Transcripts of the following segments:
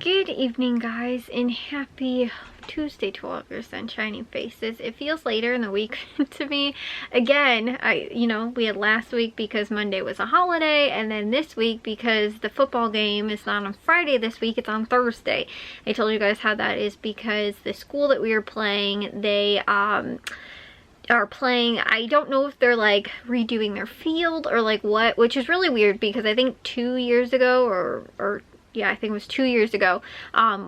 Good evening, guys, and happy Tuesday to all of your sunshiny faces. It feels later in the week to me. Again, we had last week because Monday was a holiday, and then this week because the football game is not on Friday this week, it's on Thursday. I told you guys how that is because the school that we were playing, they are playing, I don't know if they're like redoing their field or like what, which is really weird because I think 2 years ago or yeah, I think it was 2 years ago,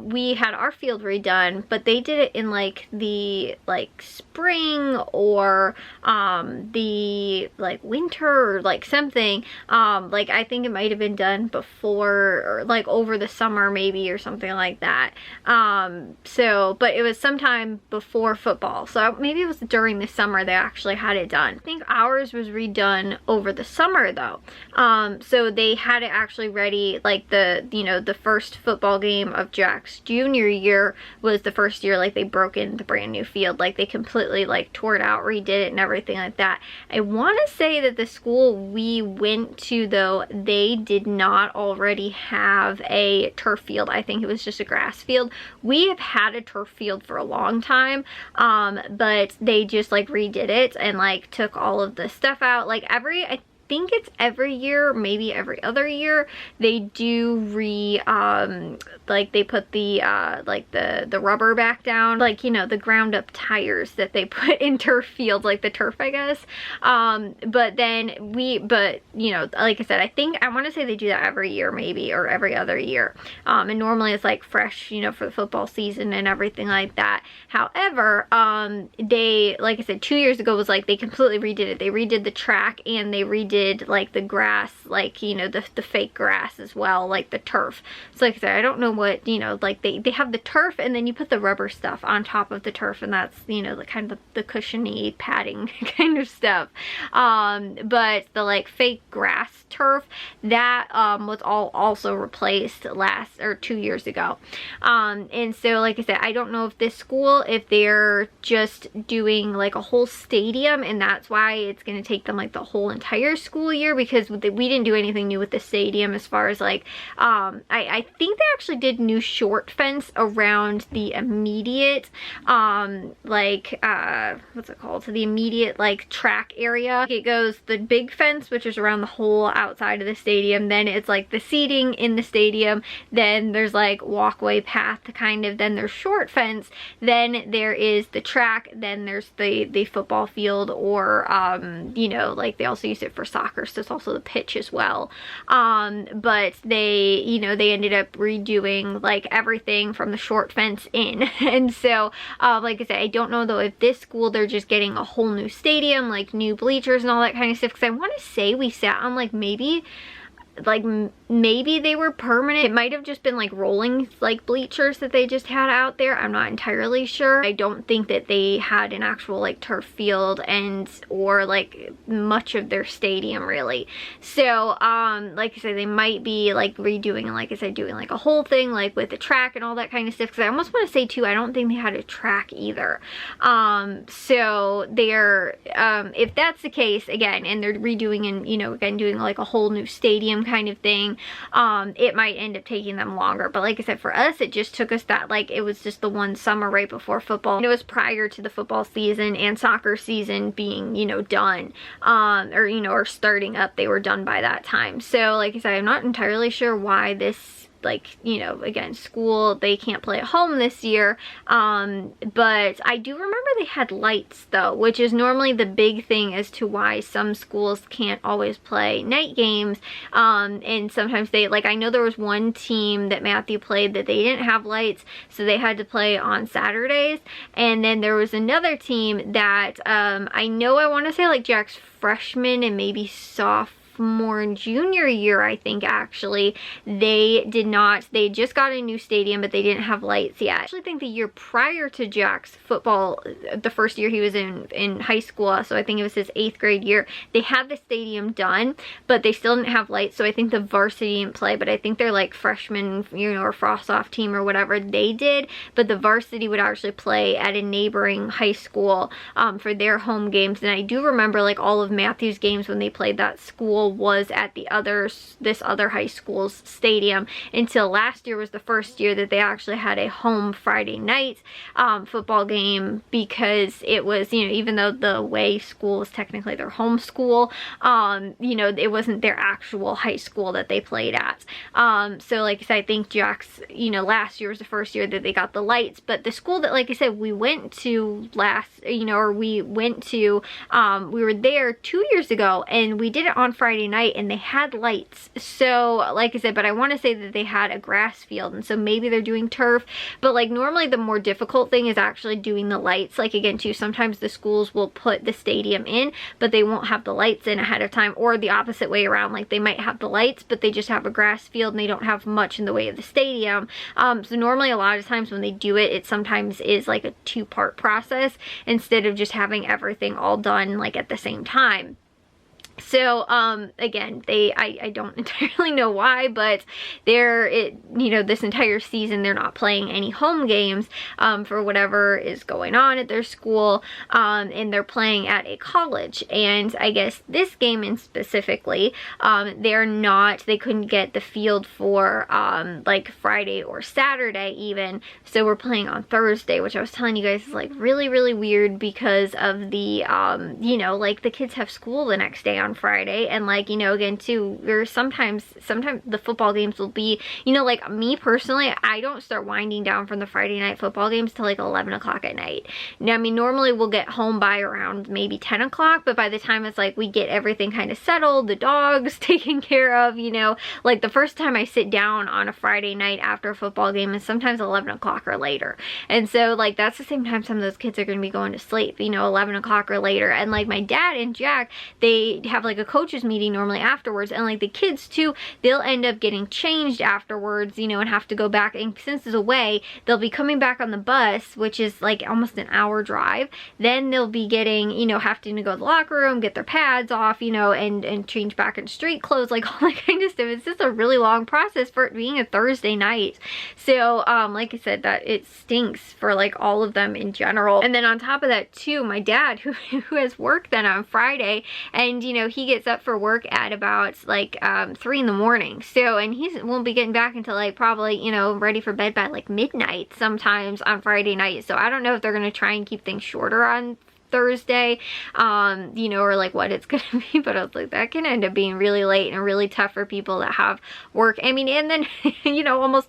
we had our field redone, but they did it in like the spring or the winter or like something. I think it might have been done before or like over the summer maybe or something like that. But it was sometime before football, so maybe it was during the summer they actually had it done. I think ours was redone over the summer though. So they had it actually ready, like the first football game of Jack's junior year was the first year like they broke in the brand new field, like they completely like tore it out, redid it and everything like that. I want to say that the school we went to though, they did not already have a turf field. I think it was just a grass field. We have had a turf field for a long time, but they just like redid it and like took all of the stuff out. I think it's every year, maybe every other year, they do they put the the rubber back down, the ground up tires that they put in turf fields, like the turf, I guess. But like I said, I want to say they do that every year maybe, or every other year. And normally it's like fresh, for the football season and everything like that. However, they, like I said, 2 years ago was like they completely redid it. They redid the track and they redid like the grass, the fake grass as well, like the turf. So like I said, I don't know what, they have the turf and then you put the rubber stuff on top of the turf, and that's, the kind of the cushiony padding kind of stuff. But the fake grass turf, that was all also replaced 2 years ago. And so like I said, I don't know if this school, if they're just doing like a whole stadium and that's why it's going to take them like the whole entire school year, because we didn't do anything new with the stadium as far as I think they actually did new short fence around the immediate what's it called, so the immediate track area. It goes the big fence, which is around the whole outside of the stadium, then it's like the seating in the stadium, then there's like walkway path kind of, then there's short fence, then there is the track, then there's the football field, or they also use it for soccer, so it's also the pitch as well. But they ended up redoing like everything from the short fence in. And so like I said, I don't know though if this school they're just getting a whole new stadium, like new bleachers and all that kind of stuff, because I want to say we sat on maybe they were permanent. It might have just been like rolling bleachers that they just had out there. I'm not entirely sure. I don't think that they had an actual turf field or much of their stadium really. So like I said, they might be redoing, and like I said, doing a whole thing with the track and all that kind of stuff, because I almost want to say too, I don't think they had a track either. So they're if that's the case, again, and they're redoing and again doing a whole new stadium kind of thing, it might end up taking them longer. But like I said, for us, it just took us that, it was just the one summer right before football, and it was prior to the football season and soccer season being done, or starting up. They were done by that time. So like I said, I'm not entirely sure why this again, school, they can't play at home this year. But I do remember they had lights though, which is normally the big thing as to why some schools can't always play night games. And sometimes they, I know there was one team that Matthew played that they didn't have lights, so they had to play on Saturdays. And then there was another team that I know, I want to say Jack's freshman and maybe sophomore and junior year, I think actually, they just got a new stadium, but they didn't have lights yet. I actually think the year prior to Jack's football, the first year he was in high school, so I think it was his 8th grade year, they had the stadium done, but they still didn't have lights, so I think the varsity didn't play, but I think they're freshmen, or frost-off team or whatever, they did, but the varsity would actually play at a neighboring high school for their home games. And I do remember all of Matthew's games when they played that school school was at this other high school's stadium until last year was the first year that they actually had a home Friday night football game, because it was, you know, even though the Way school was technically their home school, you know, it wasn't their actual high school that they played at. So like I said, I think Jack's, you know, last year was the first year that they got the lights, but the school that, like I said, we went to last, you know, or we went to, we were there 2 years ago, and we did it on Friday night, and they had lights. So like I said, but I want to say that they had a grass field, and so maybe they're doing turf, but like normally the more difficult thing is actually doing the lights. Like again too, sometimes the schools will put the stadium in, but they won't have the lights in ahead of time, or the opposite way around, like they might have the lights but they just have a grass field and they don't have much in the way of the stadium. So normally a lot of times when they do it, it sometimes is like a two-part process instead of just having everything all done like at the same time. So again, I don't entirely know why, but you know, this entire season they're not playing any home games for whatever is going on at their school, and they're playing at a college. And I guess this game in specifically, they couldn't get the field for like Friday or Saturday even, so we're playing on Thursday, which I was telling you guys is like really, really weird because of the you know, like the kids have school the next day on Friday, and like, you know, again too, there's sometimes the football games will be, you know, like me personally, I don't start winding down from the Friday night football games till like 11 o'clock at night. Now, I mean, normally we'll get home by around maybe 10 o'clock, but by the time it's like we get everything kind of settled, the dogs taken care of, you know, like the first time I sit down on a Friday night after a football game is sometimes 11 o'clock or later. And so like that's the same time some of those kids are going to be going to sleep, you know, 11 o'clock or later. And like my dad and Jack, they have like a coaches meeting normally afterwards, and like the kids too, they'll end up getting changed afterwards, you know, and have to go back, and since it's away, they'll be coming back on the bus, which is like almost an hour drive. Then they'll be getting, you know, having to go to the locker room, get their pads off, you know, and change back in street clothes, like all that kind of stuff. It's just a really long process for it being a Thursday night. So like I said, that it stinks for like all of them in general. And then on top of that too, my dad who has work then on Friday, and you know, he gets up for work at about like 3 in the morning, so, and he won't be getting back until like probably, you know, ready for bed by like midnight sometimes on Friday night. So I don't know if they're gonna try and keep things shorter on Thursday, you know, or like what it's gonna be, but I was like, that can end up being really late and really tough for people that have work. I mean, and then you know, almost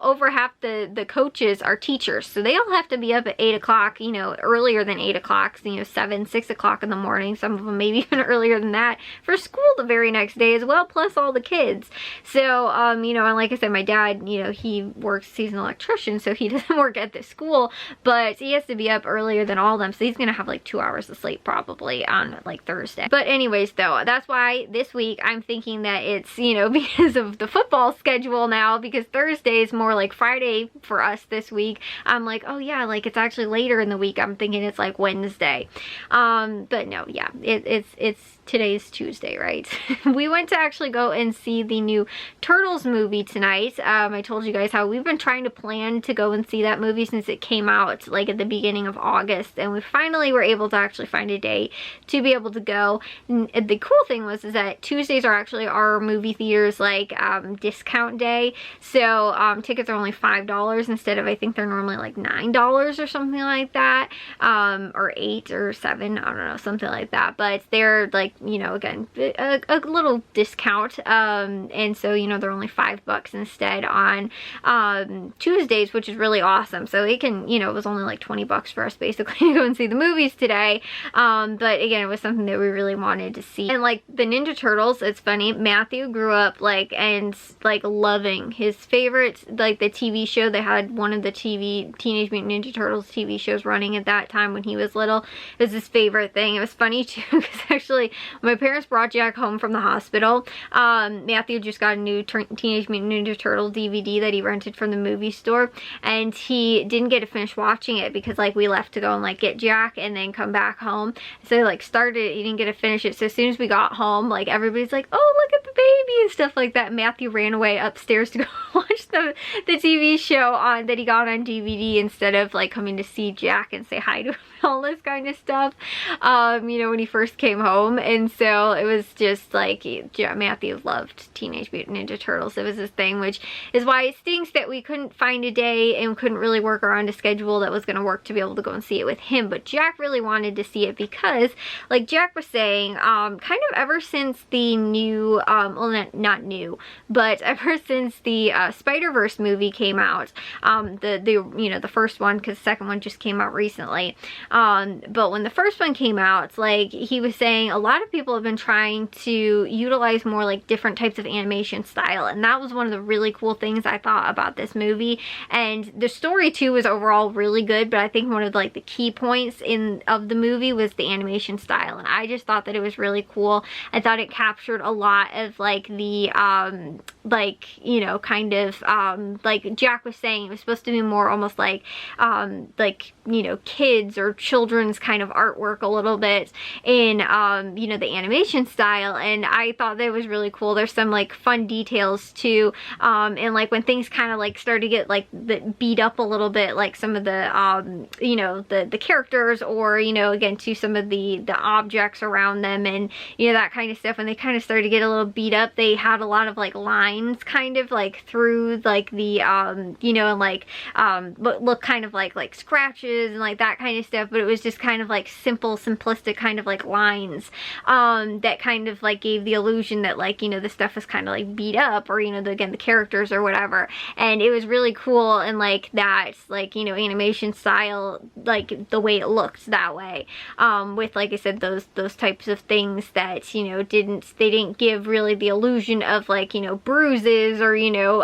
over half the coaches are teachers, so they all have to be up at 8 o'clock, you know, earlier than 8 o'clock, you know, 7, 6 o'clock in the morning, some of them maybe even earlier than that, for school the very next day as well, plus all the kids. So you know, and like I said, my dad, you know, he works, he's an electrician, so he doesn't work at the school, but he has to be up earlier than all of them, so he's gonna have like 2 hours of sleep probably on like Thursday. But anyways though, that's why this week I'm thinking that it's, you know, because of the football schedule now, because Thursday is more like Friday for us this week, I'm like, oh yeah, like it's actually later in the week, I'm thinking it's like Wednesday. But no, yeah, it's today's Tuesday, right? We went to actually go and see the new Turtles movie tonight. I told you guys how we've been trying to plan to go and see that movie since it came out like at the beginning of August, and we finally were able to actually find a day to be able to go. And the cool thing was is that Tuesdays are actually our movie theaters like discount day, so tickets are only $5 instead of, I think they're normally like $9 or something like that, or $8 or $7, I don't know, something like that, but they're like, you know, again, a little discount, and so, you know, they're only $5 instead on Tuesdays, which is really awesome. So it can, you know, it was only like $20 for us basically to go and see the movies today, but again, it was something that we really wanted to see. And like the Ninja Turtles, it's funny, Matthew grew up like, and like loving his favorite, like the TV show. They had one of the Teenage Mutant Ninja Turtles TV shows running at that time when he was little. It was his favorite thing. It was funny too, because actually my parents brought Jack home from the hospital. Matthew just got a new Teenage Mutant Ninja Turtle DVD that he rented from the movie store, and he didn't get to finish watching it because like we left to go and like get Jack and then come back home. So he like started it, he didn't get to finish it. So as soon as we got home, like everybody's like, oh, look at the baby and stuff like that. Matthew ran away upstairs to go watch the TV show that he got on DVD instead of like coming to see Jack and say hi to him. all this kind of stuff, you know, when he first came home. And so it was just like, Matthew loved Teenage Mutant Ninja Turtles. It was his thing, which is why it stinks that we couldn't find a day and couldn't really work around a schedule that was going to work to be able to go and see it with him. But Jack really wanted to see it because, like Jack was saying, kind of ever since the new, well, not new, but ever since the Spider-Verse movie came out, you know, the first one, because the second one just came out recently, but when the first one came out, like he was saying, a lot of people have been trying to utilize more like different types of animation style, and that was one of the really cool things I thought about this movie. And the story too was overall really good, but I think one of like the key points of the movie was the animation style, and I just thought that it was really cool. I thought it captured a lot of like the like, you know, kind of like Jack was saying, it was supposed to be more almost like you know, kids or children's kind of artwork a little bit in you know, the animation style, and I thought that was really cool. There's some like fun details too, and like when things kind of like started to get like beat up a little bit, like some of the you know, the characters, or you know, again to some of the objects around them, and you know, that kind of stuff, when they kind of started to get a little beat up, they had a lot of like lines kind of like through like the you know, and like look kind of like scratches and like that kind of stuff, but it was just kind of like simple, simplistic kind of like lines that kind of like gave the illusion that like, you know, the stuff was kind of like beat up, or you know, again the characters or whatever. And it was really cool, and like that, like, you know, animation style, like the way it looked that way, with, like I said, those types of things that, you know, they didn't give really the illusion of like, you know, bruises or you know,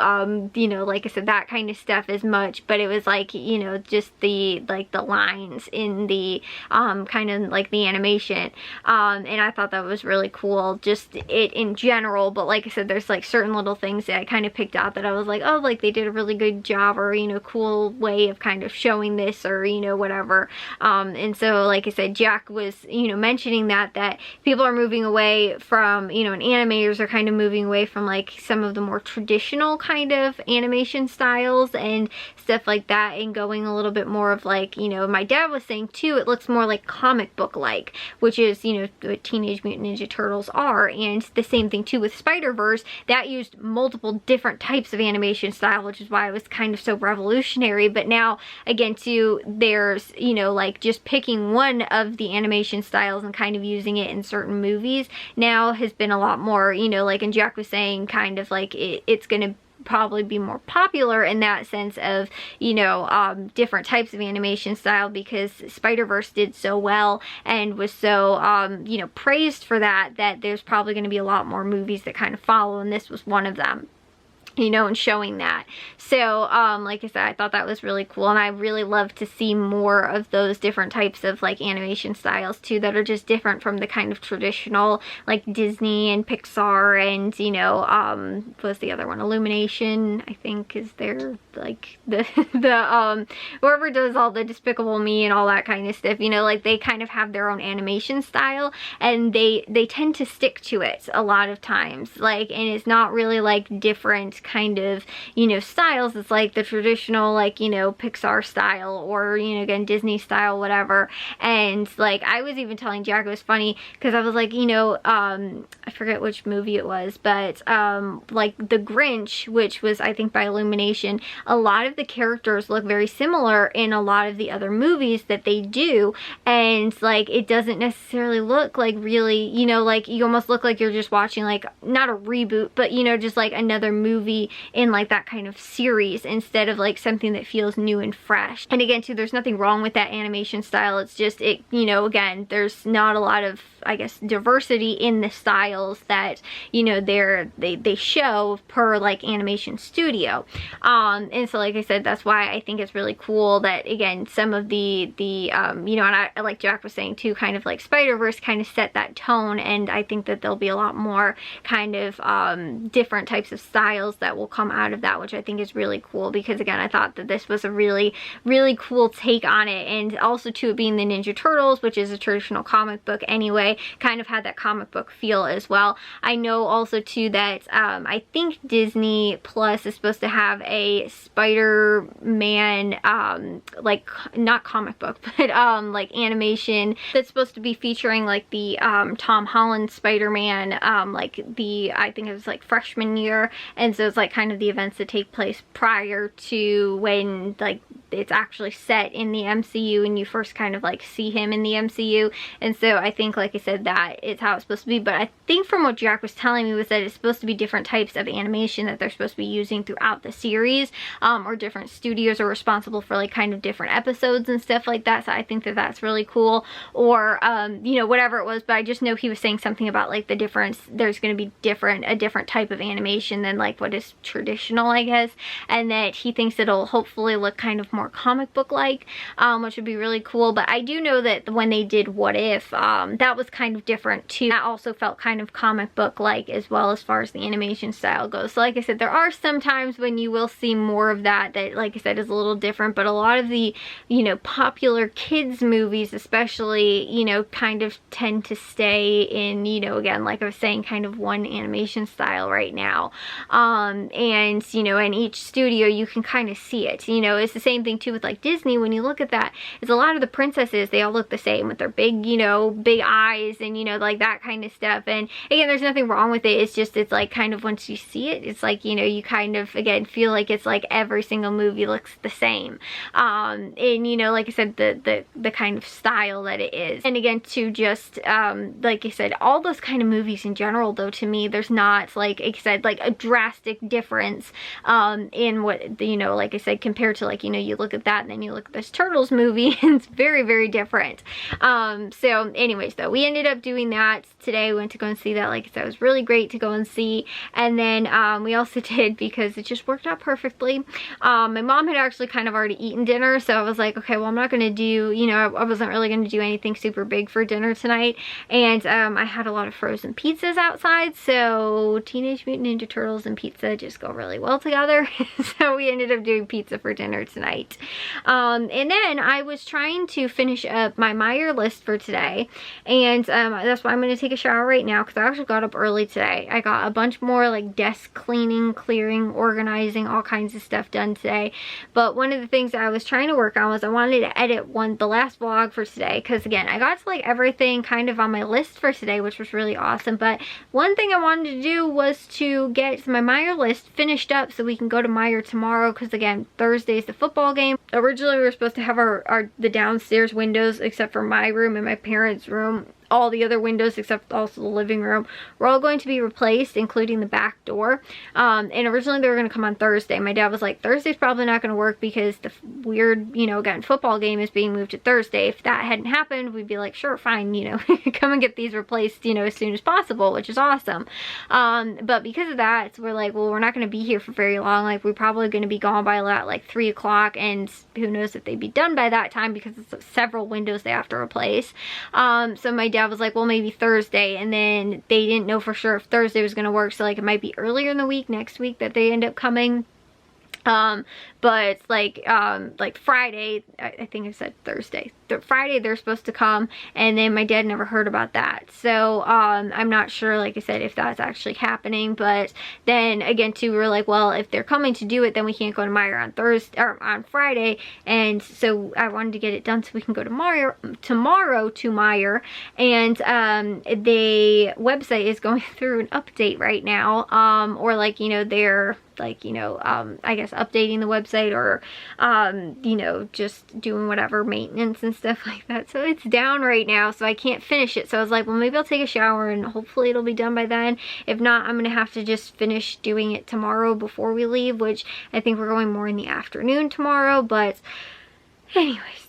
like I said, that kind of stuff as much, but it was like, you know, just the like the lines in the kind of like the animation, and I thought that was really cool, just it in general. But like I said, there's like certain little things that I kind of picked out that I was like, oh, like they did a really good job, or you know, cool way of kind of showing this, or you know, whatever. And so like I said, Jack was, you know, mentioning that people are moving away from, you know, and animators are kind of moving away from like some of the more traditional kind of animation styles and stuff like that, and going a little bit more of like, you know, my dad was saying too, it looks more like comic book like, which is, you know, what Teenage Mutant Ninja Turtles are. And the same thing too with Spider-Verse, that used multiple different types of animation style, which is why it was kind of so revolutionary. But now again too, there's, you know, like just picking one of the animation styles and kind of using it in certain movies now has been a lot more, you know, like, and Jack was saying kind of like it's gonna probably be more popular in that sense of, you know, different types of animation style, because Spider-Verse did so well and was so you know, praised for that there's probably going to be a lot more movies that kind of follow, and this was one of them, you know, and showing that. So like I said, I thought that was really cool, and I really love to see more of those different types of like animation styles too, that are just different from the kind of traditional like Disney and Pixar, and you know, what was the other one, Illumination, I think, is their like the whoever does all the Despicable Me and all that kind of stuff, you know, like they kind of have their own animation style, and they tend to stick to it a lot of times, like, and it's not really like different kind of, you know, styles. It's like the traditional, like, you know, Pixar style, or you know, again, Disney style, whatever. And like I was even telling Jack, it was funny because I was like, you know, I forget which movie it was, but like The Grinch, which was I think by Illumination, a lot of the characters look very similar in a lot of the other movies that they do, and like it doesn't necessarily look like really, you know, like you almost look like you're just watching like not a reboot, but you know, just like another movie in like that kind of series, instead of like something that feels new and fresh. And again too, there's nothing wrong with that animation style, it's just it, you know, again, there's not a lot of, I guess, diversity in the styles that, you know, they show per like animation studio. And so like I said, that's why I think it's really cool that again, some of the you know, and I like Jack was saying too, kind of like Spider-Verse kind of set that tone, and I think that there'll be a lot more kind of different types of styles that will come out of that, which I think is really cool, because again, I thought that this was a really, really cool take on it. And also too, it being the Ninja Turtles, which is a traditional comic book anyway, kind of had that comic book feel as well. I know also too that I think Disney Plus is supposed to have a Spider-Man like not comic book but like animation that's supposed to be featuring like the Tom Holland Spider-Man like the, I think it was like freshman year, and so it's like kind of the events that take place prior to when like it's actually set in the MCU and you first kind of like see him in the MCU. And so I think, like I said, that is how it's supposed to be. But I think from what Jack was telling me was that it's supposed to be different types of animation that they're supposed to be using throughout the series, or different studios are responsible for like kind of different episodes and stuff like that. So I think that that's really cool, or you know, whatever it was. But I just know he was saying something about like the difference, there's going to be a different type of animation than like what is traditional, I guess, and that he thinks it'll hopefully look kind of more comic book like, which would be really cool. But I do know that when they did What If, that was kind of different too. That also felt kind of comic book like as well, as far as the animation style goes. So like I said, there are some times when you will see more of that like I said is a little different, but a lot of the, you know, popular kids movies especially, you know, kind of tend to stay in, you know, again, like I was saying, kind of one animation style right now. And you know, in each studio you can kind of see it. You know, it's the same thing too with like Disney. When you look at that, is a lot of the princesses, they all look the same with their big, you know, big eyes and, you know, like that kind of stuff. And again, there's nothing wrong with it. It's just, it's like kind of once you see it, it's like, you know, you kind of again feel like it's like every single movie looks the same. And you know, like I said, the kind of style that it is. And again too, just like I said, all those kind of movies in general though, to me, there's not, like I said, like a drastic difference in what, you know, like I said, compared to like, you know, you look at that and then you look at this Turtles movie and it's very, very different. So anyways though, we ended up doing that today. We went to go and see that. Like I said, it was really great to go and see. And then we also did, because it just worked out perfectly, my mom had actually kind of already eaten dinner, so I was like, okay, well, I'm not gonna do, you know, I wasn't really gonna do anything super big for dinner tonight. And I had a lot of frozen pizzas outside, so Teenage Mutant Ninja Turtles and pizza just go really well together. So we ended up doing pizza for dinner tonight. And then I was trying to finish up my Meijer list for today, and that's why I'm going to take a shower right now, because I actually got up early today. I got a bunch more like desk cleaning, clearing, organizing, all kinds of stuff done today. But one of the things that I was trying to work on was I wanted to edit the last vlog for today, because again, I got to like everything kind of on my list for today, which was really awesome. But one thing I wanted to do was to get my Meijer list finished up so we can go to Meijer tomorrow, because again, Thursday is the football game. Originally we were supposed to have the downstairs windows, except for my room and my parents' room, all the other windows except also the living room, were all going to be replaced, including the back door. And originally they were going to come on Thursday. My dad was like, Thursday's probably not going to work because the weird, you know, again, football game is being moved to Thursday. If that hadn't happened, we'd be like, sure, fine, you know, come and get these replaced, you know, as soon as possible, which is awesome. But because of that, we're like, well, we're not going to be here for very long. Like, we're probably going to be gone by like 3 o'clock, and who knows if they'd be done by that time, because it's several windows they have to replace. So my dad was like, well, maybe Thursday, and then they didn't know for sure if Thursday was going to work, so like it might be earlier in the week, next week, that they end up coming. But like Friday, I think I said Thursday, Friday they're supposed to come, and then my dad never heard about that. So I'm not sure, like I said, if that's actually happening. But then again too, we were like, well, if they're coming to do it, then we can't go to Meijer on Thursday or on Friday. And so I wanted to get it done so we can go to tomorrow to Meijer. And the website is going through an update right now, or like, you know, they're like, you know, I guess updating the website, or you know, just doing whatever maintenance and stuff like that. So it's down right now, so I can't finish it. So I was like, well, maybe I'll take a shower and hopefully it'll be done by then. If not, I'm gonna have to just finish doing it tomorrow before we leave, which I think we're going more in the afternoon tomorrow. But anyways,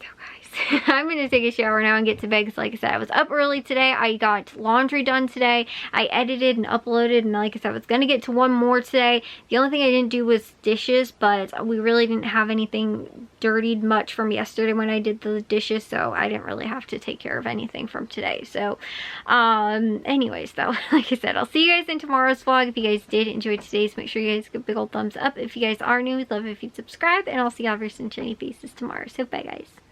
I'm gonna take a shower now and get to bed, because like I said, I was up early today. I got laundry done today. I edited and uploaded, and like I said, I was gonna get to one more today. The only thing I didn't do was dishes, but we really didn't have anything dirtied much from yesterday when I did the dishes, so I didn't really have to take care of anything from today. So anyways though, like I said, I'll see you guys in tomorrow's vlog. If you guys did enjoy today's, make sure you guys give a big old thumbs up. If you guys are new, we'd love it if you'd subscribe, and I'll see y'all very soon, shiny faces tomorrow. So bye guys.